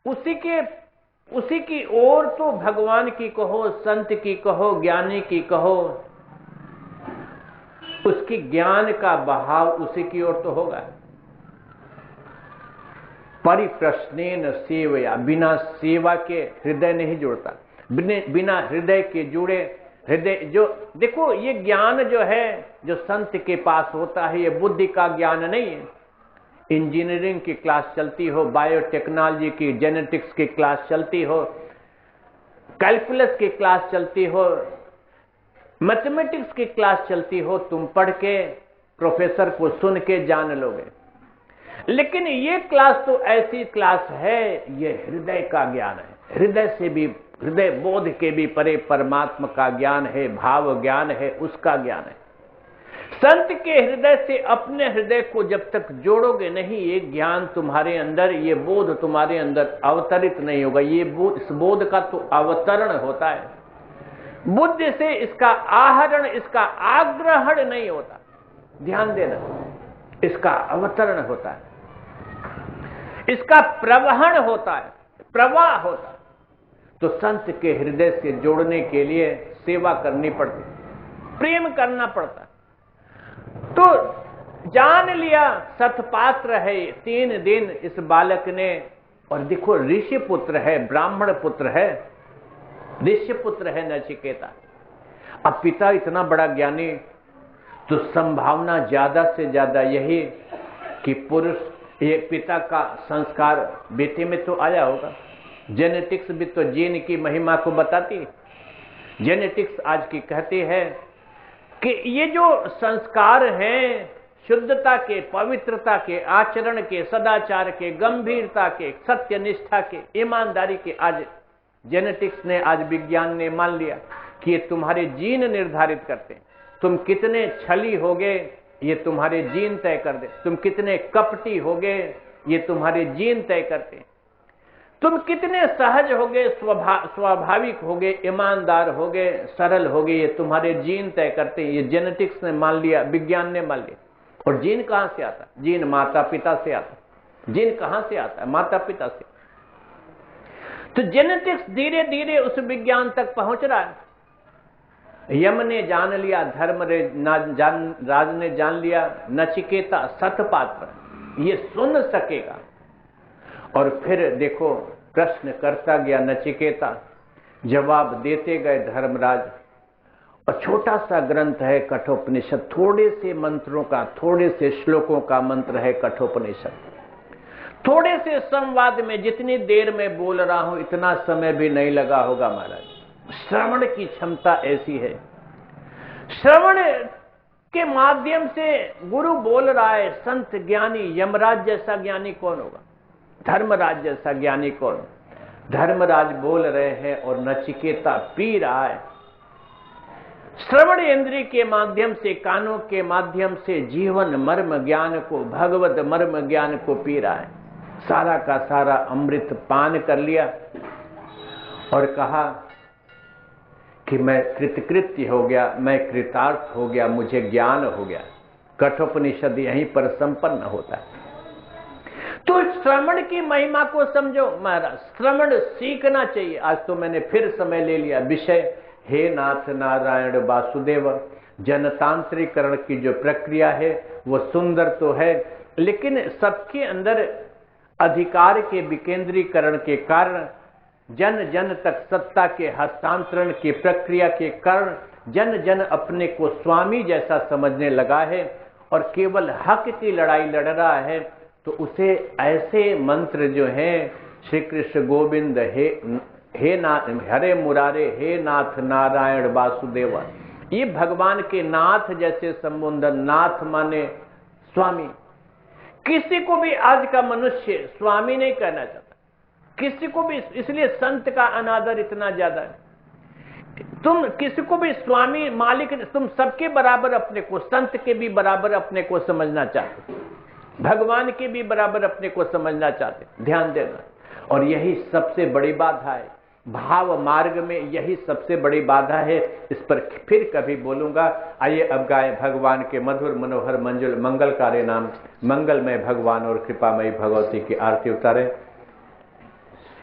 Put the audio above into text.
उसी की ओर तो भगवान की कहो, संत की कहो, ज्ञानी की कहो, उसकी ज्ञान का बहाव उसी की ओर तो होगा। परिप्रश्नेन सेवया, बिना सेवा के हृदय नहीं जुड़ता। बिना हृदय के जुड़े, हृदय जो देखो, ये ज्ञान जो है जो संत के पास होता है, ये बुद्धि का ज्ञान नहीं है। इंजीनियरिंग की क्लास चलती हो, बायोटेक्नोलॉजी की, जेनेटिक्स की क्लास चलती हो, कैलकुलस की क्लास चलती हो, मैथमेटिक्स की क्लास चलती हो, तुम पढ़ के प्रोफेसर को सुन के जान लोगे। लेकिन ये क्लास तो ऐसी क्लास है, ये हृदय का ज्ञान है। हृदय से भी, हृदय बोध के भी परे परमात्मा का ज्ञान है, भाव ज्ञान है, उसका ज्ञान है। संत के हृदय से अपने हृदय को जब तक जोड़ोगे नहीं, ये ज्ञान तुम्हारे अंदर, ये बोध तुम्हारे अंदर अवतरित नहीं होगा। ये इस बोध का तो अवतरण होता है, बुद्धि से इसका आहरण, इसका आग्रहण नहीं होता। ध्यान देना, इसका अवतरण होता है, इसका प्रवहन होता है, प्रवाह होता है। तो संत के हृदय से जोड़ने के लिए सेवा करनी पड़ती, प्रेम करना पड़ता। तो जान लिया सतपात्र है 3 दिन इस बालक ने, और देखो ऋषि पुत्र है, ब्राह्मण पुत्र है, ऋषि पुत्र है नचिकेता। अब पिता इतना बड़ा ज्ञानी, तो संभावना ज्यादा से ज्यादा यही कि पुरुष, ये पिता का संस्कार बेटे में तो आया होगा। जेनेटिक्स भी तो जीन की महिमा को बताती है। जेनेटिक्स आज की कहती है कि ये जो संस्कार हैं, शुद्धता के, पवित्रता के, आचरण के, सदाचार के, गंभीरता के, सत्यनिष्ठा के, ईमानदारी के, आज जेनेटिक्स ने, आज विज्ञान ने मान लिया कि ये तुम्हारे जीन निर्धारित करते हैं। तुम कितने छली होगे ये तुम्हारे जीन तय कर दे, तुम कितने कपटी होगे ये तुम्हारे जीन तय करते हैं, तुम कितने सहज होगे, स्वाभाविक होगे, ईमानदार होगे, सरल होगे, ये तुम्हारे जीन तय करते हैं। ये जेनेटिक्स ने मान लिया, विज्ञान ने मान लिया। और जीन कहां से आता? जीन माता पिता से आता। जीन कहां से आता है? माता पिता से। तो जेनेटिक्स धीरे धीरे उस विज्ञान तक पहुंच रहा है। यम ने जान लिया, राज ने जान लिया, नचिकेता सतपात्र ये सुन सकेगा। और फिर देखो प्रश्न करता गया नचिकेता, जवाब देते गए धर्मराज। और छोटा सा ग्रंथ है कठोपनिषद, थोड़े से मंत्रों का, थोड़े से श्लोकों का मंत्र है कठोपनिषद। थोड़े से संवाद में जितनी देर में बोल रहा हूं इतना समय भी नहीं लगा होगा महाराज। श्रवण की क्षमता ऐसी है। श्रवण के माध्यम से गुरु बोल रहा है, संत ज्ञानी, यमराज जैसा ज्ञानी कौन होगा? धर्मराज जैसा ज्ञानी कौन? धर्मराज बोल रहे हैं और नचिकेता पी रहा है। श्रवण इंद्रिय के माध्यम से, कानों के माध्यम से जीवन मर्म ज्ञान को, भगवत मर्म ज्ञान को पी रहा है। सारा का सारा अमृत पान कर लिया और कहा कि मैं कृतकृत्य हो गया, मैं कृतार्थ हो गया, मुझे ज्ञान हो गया। कठोपनिषद यहीं पर संपन्न होता है। तो श्रवण की महिमा को समझो महाराज, श्रवण सीखना चाहिए। आज तो मैंने फिर समय ले लिया। विषय हे नाथ नारायण वासुदेव, जनतांत्रिकरण की जो प्रक्रिया है वो सुंदर तो है, लेकिन सबके अंदर अधिकार के विकेंद्रीकरण के कारण, जन जन तक सत्ता के हस्तांतरण की प्रक्रिया के कारण जन जन अपने को स्वामी जैसा समझने लगा है और केवल हक की लड़ाई लड़ रहा है। तो उसे ऐसे मंत्र जो हैं, श्री कृष्ण गोविंद, हे नाथ, हरे मुरारे, हे नाथ नारायण वासुदेव, ये भगवान के नाथ जैसे संबोधन। नाथ माने स्वामी। किसी को भी आज का मनुष्य स्वामी नहीं कहना चाहता, किसी को भी। इसलिए संत का अनादर इतना ज्यादा है। तुम किसी को भी स्वामी, मालिक, तुम सबके बराबर अपने को, संत के भी बराबर अपने को समझना चाहते, भगवान के भी बराबर अपने को समझना चाहते। ध्यान देना। और यही सबसे बड़ी बाधा है भाव मार्ग में, यही सबसे बड़ी बाधा है। इस पर फिर कभी बोलूंगा। आइए अब गाएं भगवान के मधुर मनोहर मंजुल मंगलकारी नाम, मंगलमय भगवान और कृपामयी भगवती की आरती उतारें।